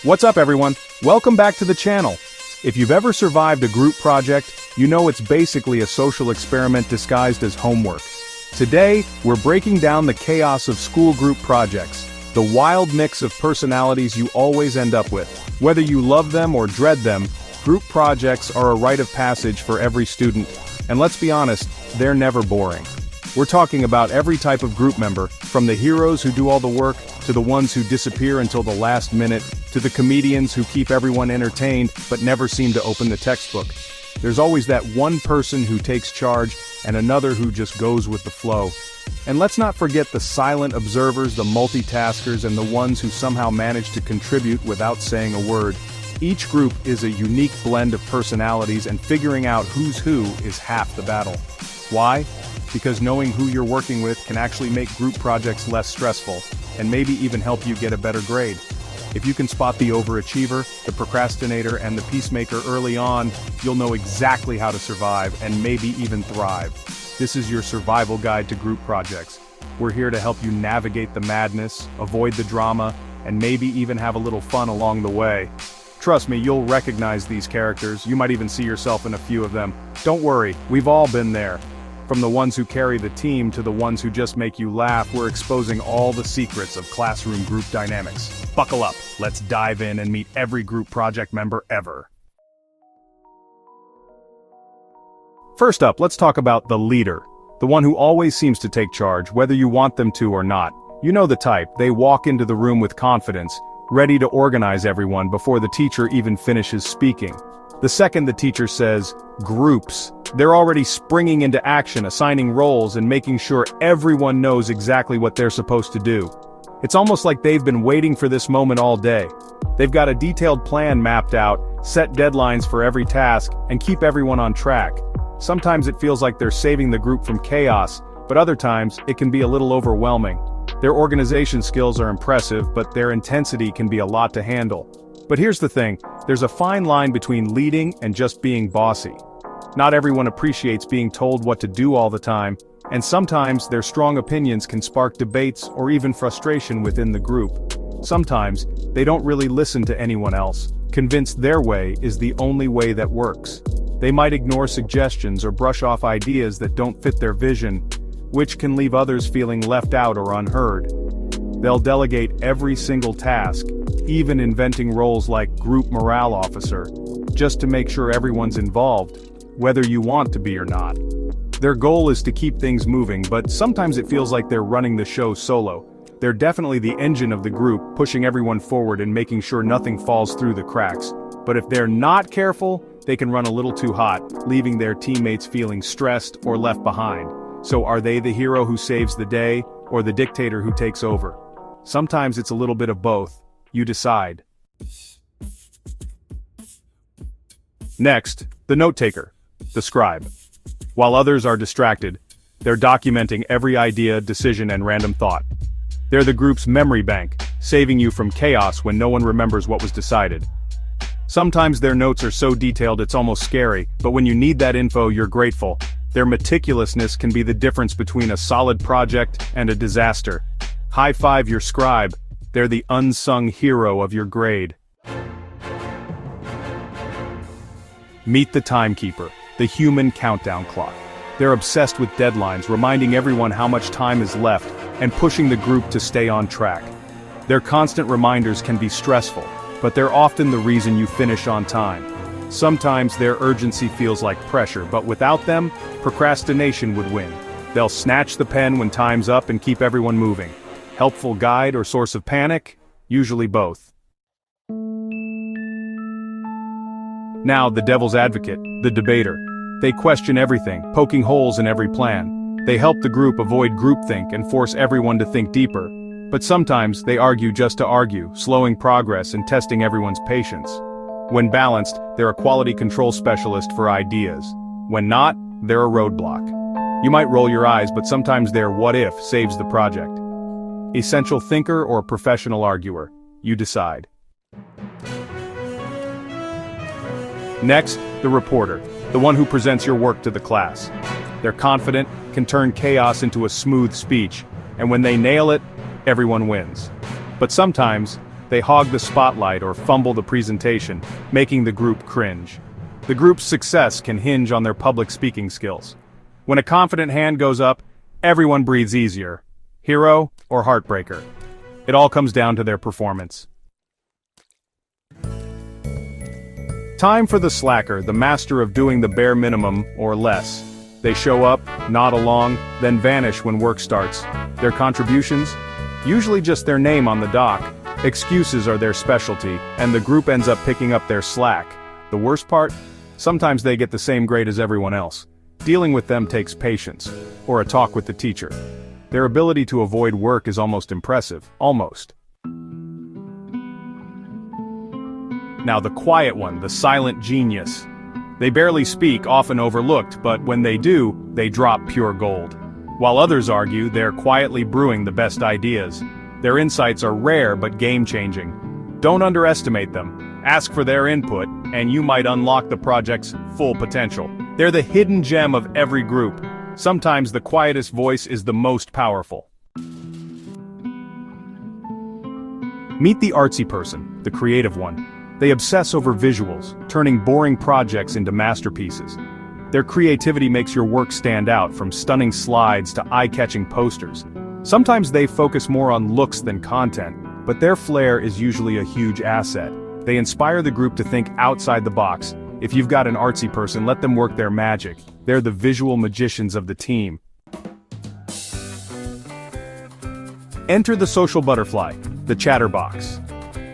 What's up everyone? Welcome back to the channel. If you've ever survived a group project, you know it's basically a social experiment disguised as homework. Today, we're breaking down the chaos of school group projects, the wild mix of personalities you always end up with. Whether you love them or dread them, group projects are a rite of passage for every student, and let's be honest, they're never boring. We're talking about every type of group member, from the heroes who do all the work, to the ones who disappear until the last minute, to the comedians who keep everyone entertained but never seem to open the textbook. There's always that one person who takes charge and another who just goes with the flow. And let's not forget the silent observers, the multitaskers, and the ones who somehow manage to contribute without saying a word. Each group is a unique blend of personalities, and figuring out who's who is half the battle. Why? Because knowing who you're working with can actually make group projects less stressful, and maybe even help you get a better grade. If you can spot the overachiever, the procrastinator, and the peacemaker early on, you'll know exactly how to survive and maybe even thrive. This is your survival guide to group projects. We're here to help you navigate the madness, avoid the drama, and maybe even have a little fun along the way. Trust me, you'll recognize these characters. You might even see yourself in a few of them. Don't worry, we've all been there. From the ones who carry the team to the ones who just make you laugh, we're exposing all the secrets of classroom group dynamics. Buckle up, let's dive in and meet every group project member ever. First up, let's talk about the leader. The one who always seems to take charge, whether you want them to or not. You know the type, they walk into the room with confidence, ready to organize everyone before the teacher even finishes speaking. The second the teacher says, groups, they're already springing into action, assigning roles and making sure everyone knows exactly what they're supposed to do. It's almost like they've been waiting for this moment all day. They've got a detailed plan mapped out, set deadlines for every task, and keep everyone on track. Sometimes it feels like they're saving the group from chaos, but other times it can be a little overwhelming. Their organization skills are impressive, but their intensity can be a lot to handle. But here's the thing, there's a fine line between leading and just being bossy. Not everyone appreciates being told what to do all the time, and sometimes their strong opinions can spark debates or even frustration within the group. Sometimes, they don't really listen to anyone else, convinced their way is the only way that works. They might ignore suggestions or brush off ideas that don't fit their vision, which can leave others feeling left out or unheard. They'll delegate every single task, even inventing roles like group morale officer, just to make sure everyone's involved, whether you want to be or not. Their goal is to keep things moving, but sometimes it feels like they're running the show solo. They're definitely the engine of the group, pushing everyone forward and making sure nothing falls through the cracks. But if they're not careful, they can run a little too hot, leaving their teammates feeling stressed or left behind. So are they the hero who saves the day, or the dictator who takes over? Sometimes it's a little bit of both. You decide. Next, the note-taker, the scribe. While others are distracted, they're documenting every idea, decision, and random thought. They're the group's memory bank, saving you from chaos when no one remembers what was decided. Sometimes their notes are so detailed it's almost scary, but when you need that info, you're grateful. Their meticulousness can be the difference between a solid project and a disaster. High five your scribe, they're the unsung hero of your grade. Meet the timekeeper, the human countdown clock. They're obsessed with deadlines, reminding everyone how much time is left, and pushing the group to stay on track. Their constant reminders can be stressful, but they're often the reason you finish on time. Sometimes their urgency feels like pressure, but without them, procrastination would win. They'll snatch the pen when time's up and keep everyone moving. Helpful guide or source of panic? Usually both. Now, the devil's advocate, the debater. They question everything, poking holes in every plan. They help the group avoid groupthink and force everyone to think deeper. But sometimes they argue just to argue, slowing progress and testing everyone's patience. When balanced, they're a quality control specialist for ideas. When not, they're a roadblock. You might roll your eyes, but sometimes their what if saves the project. Essential thinker or professional arguer? You decide. Next, the reporter, the one who presents your work to the class. They're confident, can turn chaos into a smooth speech, and when they nail it, everyone wins. But sometimes, They hog the spotlight or fumble the presentation, making the group cringe. The group's success can hinge on their public speaking skills. When a confident hand goes up, everyone breathes easier. Hero or heartbreaker. It all comes down to their performance. Time for the slacker, the master of doing the bare minimum or less. They show up, nod along, then vanish when work starts. Their contributions? Usually just their name on the dock. Excuses are their specialty, and the group ends up picking up their slack. The worst part? Sometimes they get the same grade as everyone else. Dealing with them takes patience, or a talk with the teacher. Their ability to avoid work is almost impressive, almost. Now the quiet one, the silent genius. They barely speak, often overlooked, but when they do, they drop pure gold. While others argue, they're quietly brewing the best ideas. Their insights are rare but game-changing. Don't underestimate them. Ask for their input, and you might unlock the project's full potential. They're the hidden gem of every group. Sometimes the quietest voice is the most powerful. Meet the artsy person, the creative one. They obsess over visuals, turning boring projects into masterpieces. Their creativity makes your work stand out, from stunning slides to eye-catching posters. Sometimes they focus more on looks than content, but their flair is usually a huge asset. They inspire the group to think outside the box. If you've got an artsy person, let them work their magic. They're the visual magicians of the team. Enter the social butterfly, the chatterbox.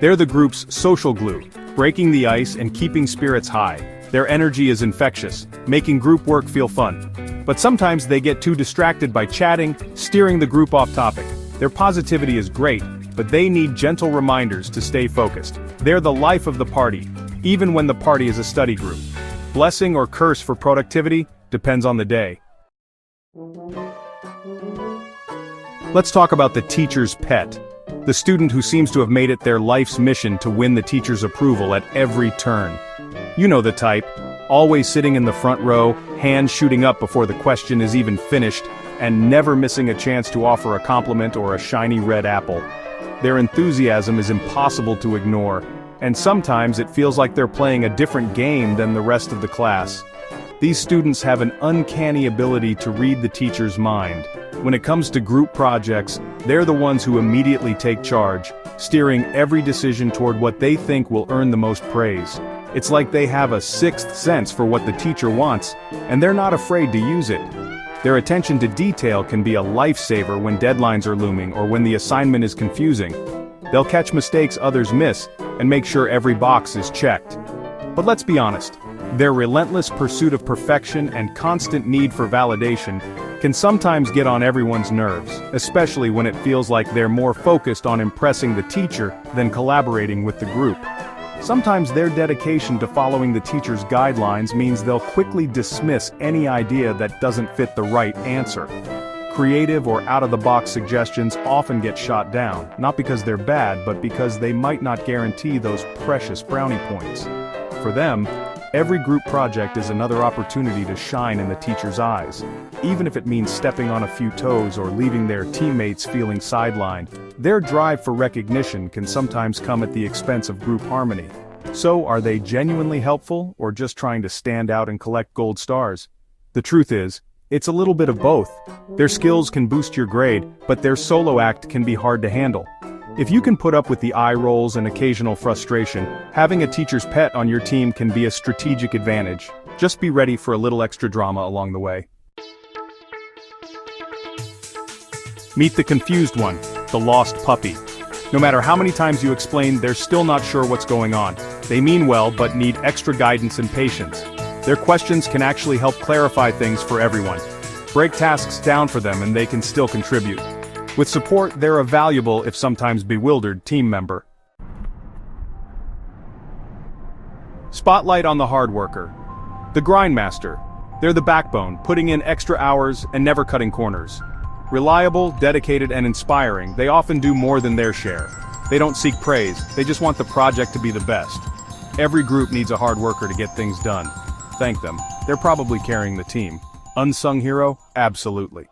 They're the group's social glue, breaking the ice and keeping spirits high. Their energy is infectious, making group work feel fun. But sometimes they get too distracted by chatting, steering the group off topic. Their positivity is great, but they need gentle reminders to stay focused. They're the life of the party, even when the party is a study group. Blessing or curse for productivity depends on the day. Let's talk about the teacher's pet. The student who seems to have made it their life's mission to win the teacher's approval at every turn. You know the type, always sitting in the front row, hands shooting up before the question is even finished, and never missing a chance to offer a compliment or a shiny red apple. Their enthusiasm is impossible to ignore, and sometimes it feels like they're playing a different game than the rest of the class. These students have an uncanny ability to read the teacher's mind. When it comes to group projects, they're the ones who immediately take charge, steering every decision toward what they think will earn the most praise. It's like they have a sixth sense for what the teacher wants, and they're not afraid to use it. Their attention to detail can be a lifesaver when deadlines are looming or when the assignment is confusing. They'll catch mistakes others miss and make sure every box is checked. But let's be honest, their relentless pursuit of perfection and constant need for validation can sometimes get on everyone's nerves, especially when it feels like they're more focused on impressing the teacher than collaborating with the group. Sometimes their dedication to following the teacher's guidelines means they'll quickly dismiss any idea that doesn't fit the right answer. Creative or out-of-the-box suggestions often get shot down, not because they're bad, but because they might not guarantee those precious brownie points. For them, every group project is another opportunity to shine in the teacher's eyes, even if it means stepping on a few toes or leaving their teammates feeling sidelined. Their drive for recognition can sometimes come at the expense of group harmony. So, are they genuinely helpful, or just trying to stand out and collect gold stars? The truth is, it's a little bit of both. Their skills can boost your grade, but their solo act can be hard to handle. If you can put up with the eye rolls and occasional frustration, having a teacher's pet on your team can be a strategic advantage. Just be ready for a little extra drama along the way. Meet the confused one, the lost puppy. No matter how many times you explain, they're still not sure what's going on. They mean well, but need extra guidance and patience. Their questions can actually help clarify things for everyone. Break tasks down for them and they can still contribute. With support, they're a valuable, if sometimes bewildered, team member. Spotlight on the hard worker. The grindmaster. They're the backbone, putting in extra hours and never cutting corners. Reliable, dedicated, and inspiring, they often do more than their share. They don't seek praise, they just want the project to be the best. Every group needs a hard worker to get things done. Thank them. They're probably carrying the team. Unsung hero? Absolutely.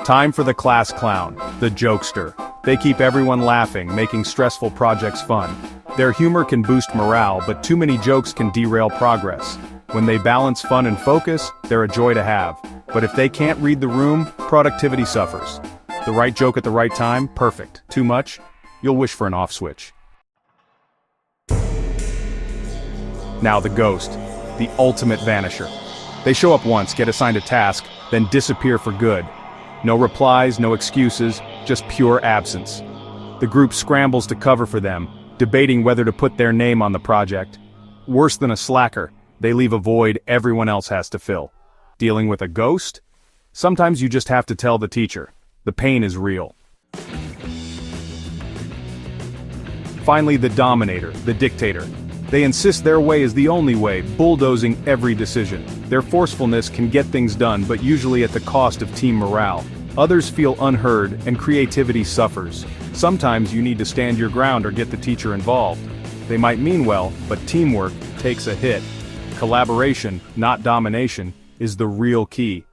Time for the class clown, the jokester. They keep everyone laughing, making stressful projects fun. Their humor can boost morale, but too many jokes can derail progress. When they balance fun and focus, they're a joy to have. But if they can't read the room, productivity suffers. The right joke at the right time, perfect. Too much? You'll wish for an off switch. Now the ghost, the ultimate vanisher. They show up once, get assigned a task, then disappear for good. No replies, no excuses, just pure absence. The group scrambles to cover for them, debating whether to put their name on the project. Worse than a slacker, they leave a void everyone else has to fill. Dealing with a ghost? Sometimes you just have to tell the teacher. The pain is real. Finally, the dominator, the dictator. They insist their way is the only way, bulldozing every decision. Their forcefulness can get things done, but usually at the cost of team morale. Others feel unheard, and creativity suffers. Sometimes you need to stand your ground or get the teacher involved. They might mean well, but teamwork takes a hit. Collaboration, not domination, is the real key.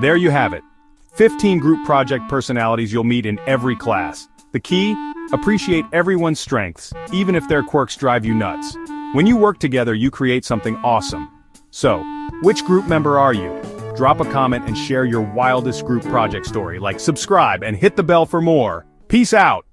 There you have it. 15 group project personalities you'll meet in every class. The key? Appreciate everyone's strengths, even if their quirks drive you nuts. When you work together, you create something awesome. So, which group member are you? Drop a comment and share your wildest group project story, like subscribe and hit the bell for more. Peace out!